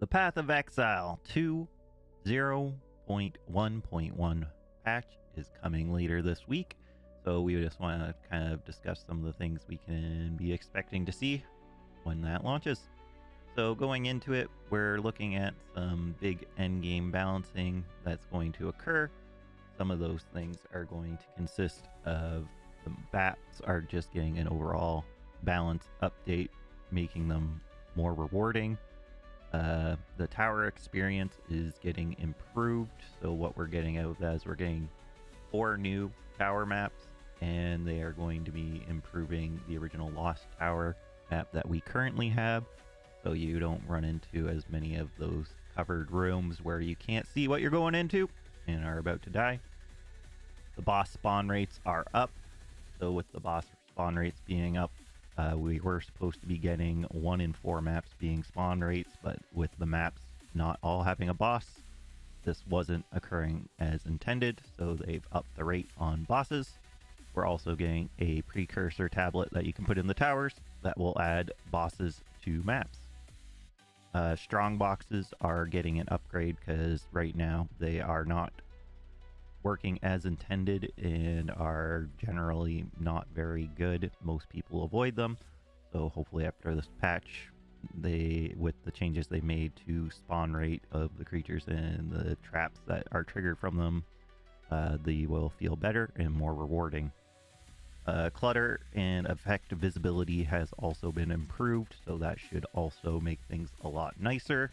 The Path of Exile 2.0.1.1 patch is coming later this week, so we just want to kind of discuss some of the things we can be expecting to see when that launches. So going into it, we're looking at some big endgame balancing that's going to occur. Some of those things are going to consist of the maps are just getting an overall balance update, making them more rewarding. The tower experience is getting improved, so what we're getting out of that is we're getting 4 new tower maps, and they are going to be improving the original Lost Tower map that we currently have, so you don't run into as many of those covered rooms where you can't see what you're going into and are about to die. The boss spawn rates are up, so with the boss spawn rates being up, we were supposed to be getting 1 in 4 maps being spawn rates, but with the maps not all having a boss, this wasn't occurring as intended, so they've upped the rate on bosses. We're also getting a precursor tablet that you can put in the towers that will add bosses to maps. Strong boxes are getting an upgrade because right now they are not working as intended and are generally not very good. Most people avoid them, so hopefully after this patch, with the changes they made to spawn rate of the creatures and the traps that are triggered from them, they will feel better and more rewarding. Clutter and effect visibility has also been improved, so that should also make things a lot nicer.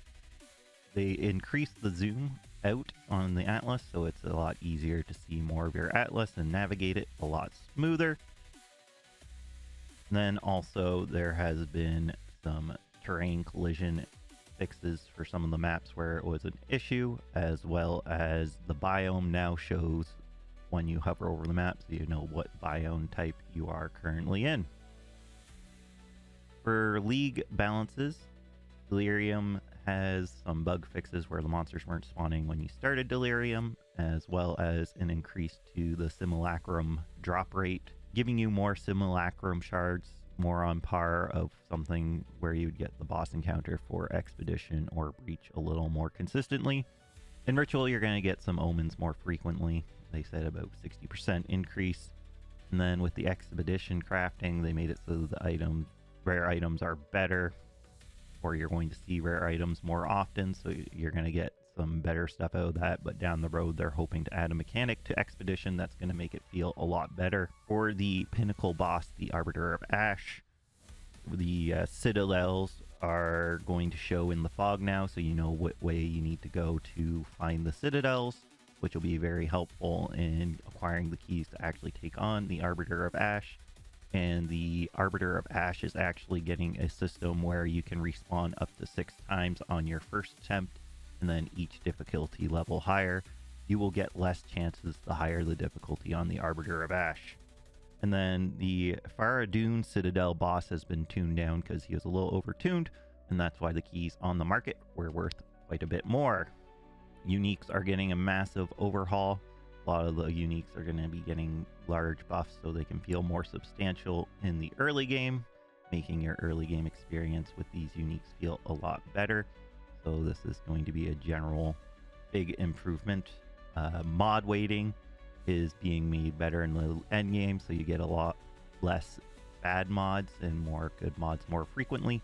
They increased the zoom out on the atlas, so it's a lot easier to see more of your atlas and navigate it a lot smoother. Then also there has been some terrain collision fixes for some of the maps where it was an issue, as well as the biome now shows when you hover over the map, so you know what biome type you are currently in. For league balances, Delirium has some bug fixes where the monsters weren't spawning when you started Delirium, as well as an increase to the Simulacrum drop rate, giving you more Simulacrum shards, more on par of something where you'd get the boss encounter for Expedition or Breach a little more consistently. In Ritual, you're going to get some omens more frequently. They said about 60% increase. And then with the Expedition crafting, they made it so the rare items are better, or you're going to see rare items more often, so you're going to get some better stuff out of that. But down the road, they're hoping to add a mechanic to Expedition that's going to make it feel a lot better. For the pinnacle boss, the Arbiter of Ash, the citadels are going to show in the fog now, so you know what way you need to go to find the citadels, which will be very helpful in acquiring the keys to actually take on the Arbiter of Ash. And the Arbiter of Ash is actually getting a system where you can respawn up to 6 times on your first attempt, and then each difficulty level higher, you will get less chances the higher the difficulty on the Arbiter of Ash. And then the Faradun Citadel boss has been tuned down because he was a little overtuned, and that's why the keys on the market were worth quite a bit more. Uniques are getting a massive overhaul. A lot of the uniques are going to be getting large buffs so they can feel more substantial in the early game, making your early game experience with these uniques feel a lot better. So this is going to be a general big improvement. Mod weighting is being made better in the end game, so you get a lot less bad mods and more good mods more frequently.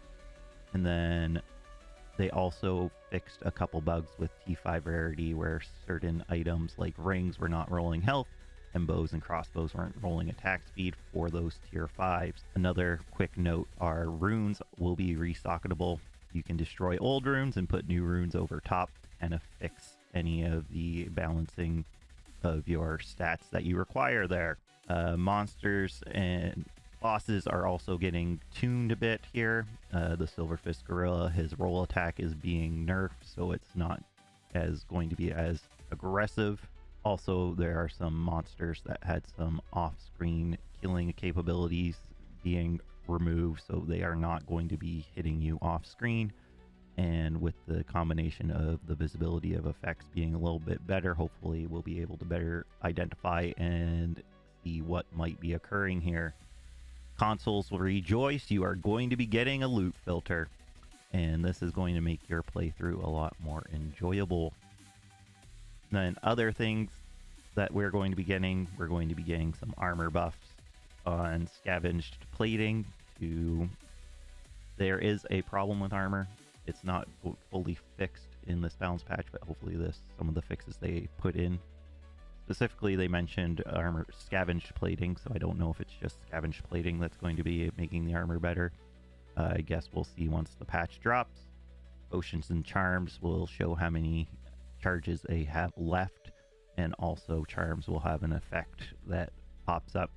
And then they also fixed a couple bugs with T5 rarity where certain items like rings were not rolling health and bows and crossbows weren't rolling attack speed for those tier 5s. Another quick note are runes will be restockable. You can destroy old runes and put new runes over top to kind of fix any of the balancing of your stats that you require there. Monsters and bosses are also getting tuned a bit here. The Silverfist Gorilla, his roll attack is being nerfed, so it's not going to be as aggressive. Also, there are some monsters that had some off-screen killing capabilities being removed, so they are not going to be hitting you off-screen. And with the combination of the visibility of effects being a little bit better, hopefully we'll be able to better identify and see what might be occurring here. Consoles will rejoice, you are going to be getting a loot filter. and this is going to make your playthrough a lot more enjoyable. Then other things that we're going to be getting some armor buffs on scavenged plating. There is a problem with armor. It's not fully fixed in this balance patch, but hopefully some of the fixes they put in. Specifically, they mentioned armor scavenged plating, so I don't know if it's just scavenged plating that's going to be making the armor better. I guess we'll see once the patch drops. Potions and charms will show how many charges they have left, and also charms will have an effect that pops up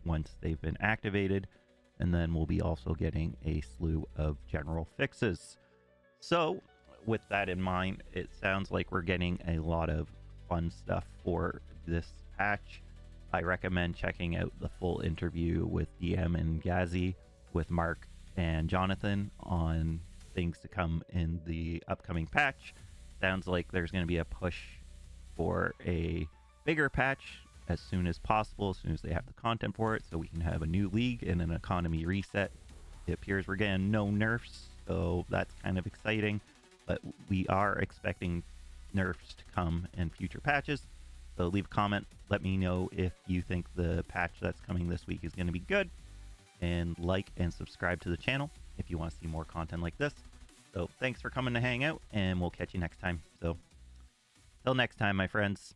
once they've been activated, and then we'll be also getting a slew of general fixes. So with that in mind, it sounds like we're getting a lot of fun stuff for this patch. I recommend checking out the full interview with DM and Ghazzy with Mark and Jonathan on things to come in the upcoming patch. Sounds like there's going to be a push for a bigger patch as soon as possible, as soon as they have the content for it, so we can have a new league and an economy reset. It appears we're getting no nerfs, so that's kind of exciting, but we are expecting nerfs to come in future patches. So leave a comment, let me know if you think the patch that's coming this week is going to be good, and like and subscribe to the channel if you want to see more content like this. So thanks for coming to hang out, and we'll catch you next time. So till next time, my friends.